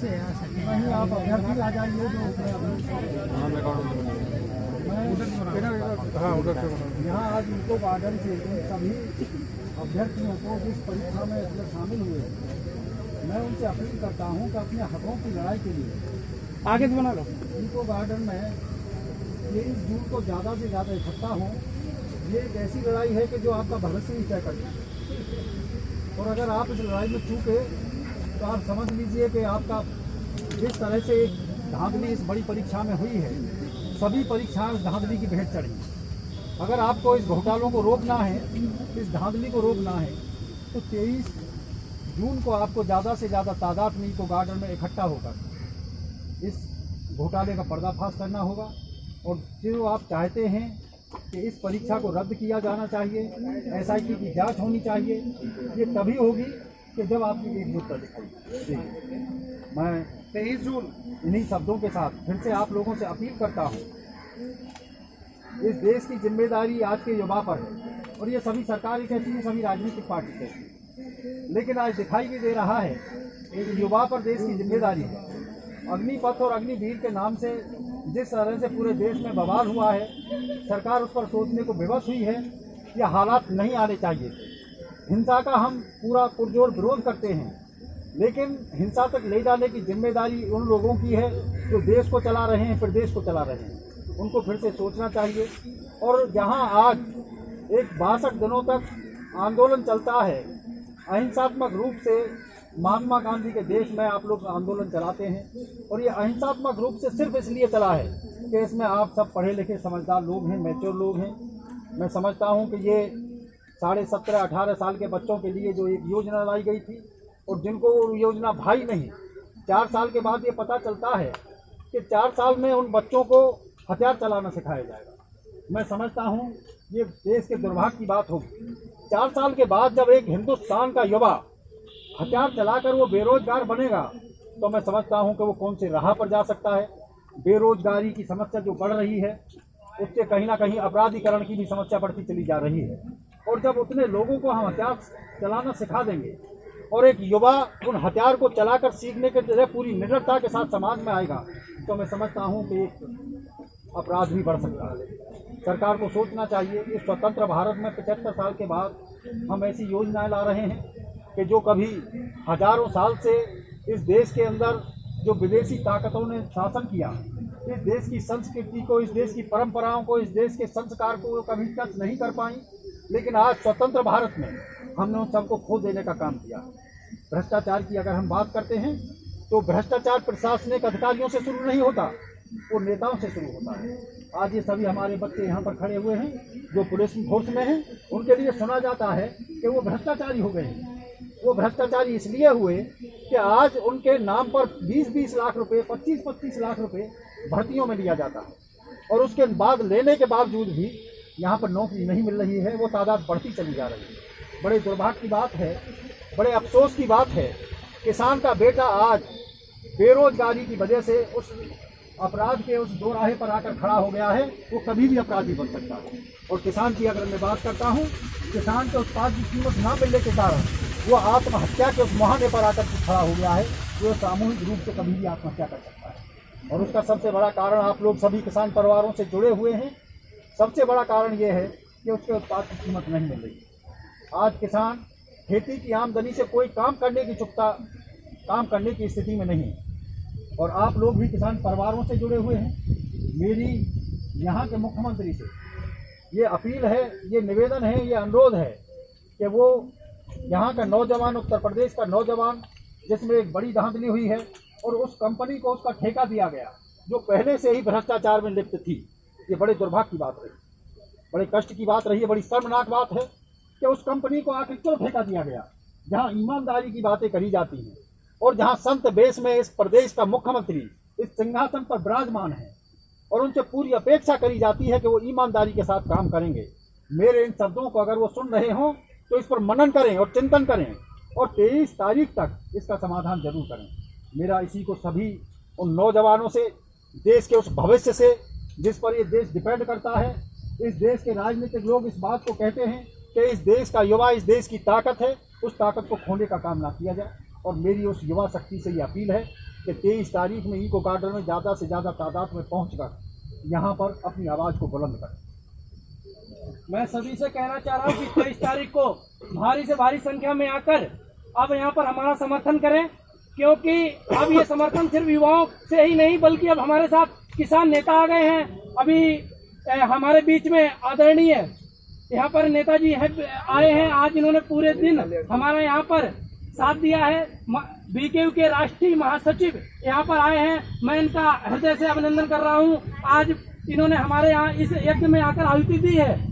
से आ सके। नहीं, आप अभ्यर्थी आ जाइए जो यहाँ आज इको गार्डन से सभी अभ्यर्थियों को जिस परीक्षा में शामिल हुए, मैं उनसे अपील करता हूँ कि अपने हकों की लड़ाई के लिए आगे से बना लो। इको गार्डन में 23 जून को ज़्यादा से ज़्यादा इकट्ठा हों। ये एक ऐसी लड़ाई है कि जो आपका भविष्य ही तय करती है, और अगर आप इस लड़ाई में चूके तो आप समझ लीजिए कि आपका जिस तरह से धांधली इस बड़ी परीक्षा में हुई है, सभी परीक्षाएं उस धांधली की भेंट चढ़ी। अगर आपको इस घोटालों को रोकना है, इस धांधली को रोकना है, तो 23 जून को आपको ज़्यादा से ज़्यादा तादाद में इको गार्डन में इकट्ठा होकर इस घोटाले का पर्दाफाश करना होगा। और जो आप चाहते हैं कि इस परीक्षा को रद्द किया जाना चाहिए, SIT की जांच होनी चाहिए, ये तभी होगी कि जब आपकी एकजुटता दिखाई। मैं 23 जून इन्हीं शब्दों के साथ फिर से आप लोगों से अपील करता हूँ। इस देश की जिम्मेदारी आज के युवा पर है, और ये सभी सरकार कहती है, सभी राजनीतिक पार्टी कहती है, लेकिन आज दिखाई भी दे रहा है एक युवा पर देश की जिम्मेदारी है। अग्निपथ और अग्निवीर के नाम से जिस तरह से पूरे देश में बवाल हुआ है, सरकार उस पर सोचने को विवश हुई है। ये हालात नहीं आने चाहिए थे। हिंसा का हम पूरा पुरजोर विरोध करते हैं, लेकिन हिंसा तक ले जाने की जिम्मेदारी उन लोगों की है जो देश को चला रहे हैं, प्रदेश को चला रहे हैं। उनको फिर से सोचना चाहिए। और जहां आज एक 62 दिनों तक आंदोलन चलता है, अहिंसात्मक रूप से महात्मा गांधी के देश में आप लोग आंदोलन चलाते हैं, और ये अहिंसात्मक रूप से सिर्फ इसलिए चला है कि इसमें आप सब पढ़े लिखे समझदार लोग हैं, मैच्योर लोग हैं। मैं समझता हूं कि ये 17.5-18 साल के बच्चों के लिए जो एक योजना लाई गई थी, और जिनको वो योजना भाई नहीं, 4 साल के बाद ये पता चलता है कि 4 साल में उन बच्चों को हथियार चलाना सिखाया जाएगा। मैं समझता हूं ये देश के दुर्भाग्य की बात होगी। 4 साल के बाद जब एक हिंदुस्तान का युवा हथियार चलाकर वो बेरोजगार बनेगा, तो मैं समझता हूं कि वो कौन से राह पर जा सकता है। बेरोजगारी की समस्या जो बढ़ रही है, उससे कहीं ना कहीं अपराधीकरण की भी समस्या बढ़ती चली जा रही है। और जब उतने लोगों को हम हथियार चलाना सिखा देंगे, और एक युवा उन हथियार को चलाकर सीखने के लिए पूरी निडरता के साथ समाज में आएगा, तो मैं समझता हूं कि एक अपराध भी बढ़ सकता है। सरकार को सोचना चाहिए। इस स्वतंत्र भारत में 75 साल के बाद हम ऐसी योजनाएं ला रहे हैं कि जो कभी हजारों साल से इस देश के अंदर जो विदेशी ताकतों ने शासन किया, इस देश की संस्कृति को, इस देश की परंपराओं को, इस देश के संस्कार को वो कभी टच नहीं कर पाई। लेकिन आज स्वतंत्र भारत में हमने उन सबको खो देने का काम किया। भ्रष्टाचार की अगर हम बात करते हैं, तो भ्रष्टाचार प्रशासनिक अधिकारियों से शुरू नहीं होता, वो नेताओं से शुरू होता है। आज ये सभी हमारे बच्चे यहाँ पर खड़े हुए हैं जो पुलिस फोर्स में हैं, उनके लिए सुना जाता है कि वो भ्रष्टाचारी हो गए हैं। वो भ्रष्टाचारी इसलिए हुए कि आज उनके नाम पर 20-20 लाख रुपए, 25-25 लाख रुपए भर्तियों में लिया जाता है, और उसके बाद लेने के बावजूद भी यहाँ पर नौकरी नहीं मिल रही है। वो तादाद बढ़ती चली जा रही है। बड़े दुर्भाग्य की बात है, बड़े अफसोस की बात है। किसान का बेटा आज बेरोजगारी की वजह से उस अपराध के उस दो राहे पर आकर खड़ा हो गया है। वो कभी भी अपराधी बन सकता है। और किसान की अगर मैं बात करता हूँ, किसान के उत्पाद की कीमत ना मिलने के कारण वो आत्महत्या के उस मुहाने पर आकर खड़ा हो गया है। वो सामूहिक रूप से कभी भी आत्महत्या कर सकता है। और उसका सबसे बड़ा कारण, आप लोग सभी किसान परिवारों से जुड़े हुए हैं, सबसे बड़ा कारण ये है कि उसके उत्पाद की कीमत नहीं मिल रही। आज किसान खेती की आमदनी से कोई काम करने की स्थिति में नहीं है। और आप लोग भी किसान परिवारों से जुड़े हुए हैं। मेरी यहाँ के मुख्यमंत्री से ये अपील है, ये निवेदन है, ये अनुरोध है कि वो यहाँ का नौजवान, उत्तर प्रदेश का नौजवान, जिसमें एक बड़ी धांधली हुई है और उस कंपनी को उसका ठेका दिया गया जो पहले से ही भ्रष्टाचार में लिप्त थी। ये बड़े दुर्भाग्य की बात रही, बड़े कष्ट की बात रही है, बड़ी शर्मनाक बात है कि उस कंपनी को आखिर क्यों ठेका दिया गया, जहाँ ईमानदारी की बातें करी जाती हैं और जहाँ संत बेस में इस प्रदेश का मुख्यमंत्री इस सिंहासन पर विराजमान है और उनसे पूरी अपेक्षा करी जाती है कि वो ईमानदारी के साथ काम करेंगे। मेरे इन शब्दों को अगर वो सुन रहे हों तो इस पर मनन करें और चिंतन करें और 23 तारीख तक इसका समाधान जरूर करें। मेरा इसी को सभी उन नौजवानों से, देश के उस भविष्य से जिस पर ये देश डिपेंड करता है, इस देश के राजनीतिक लोग इस बात को कहते हैं कि इस देश का युवा इस देश की ताकत है, उस ताकत को खोने का काम ना किया जाए। और मेरी उस युवा शक्ति से ये अपील है कि 23 तारीख में इको गार्डन में ज़्यादा से ज़्यादा तादाद में पहुंचकर यहाँ पर अपनी आवाज़ को बुलंद करें। मैं सभी से कहना चाह रहा हूँ कि 23 तारीख को भारी से भारी संख्या में आकर अब यहाँ पर हमारा समर्थन करें, क्योंकि अब ये समर्थन सिर्फ युवाओं से ही नहीं बल्कि अब हमारे साथ किसान नेता आ गए हैं। अभी हमारे बीच में आदरणीय यहाँ पर नेताजी आए हैं। आज इन्होंने पूरे दिन हमारा यहाँ पर साथ दिया है। बीकेयू के राष्ट्रीय महासचिव यहाँ पर आए हैं, मैं इनका हृदय से अभिनंदन कर रहा हूँ। आज इन्होंने हमारे यहाँ इस यज्ञ में आकर आहुति दी है।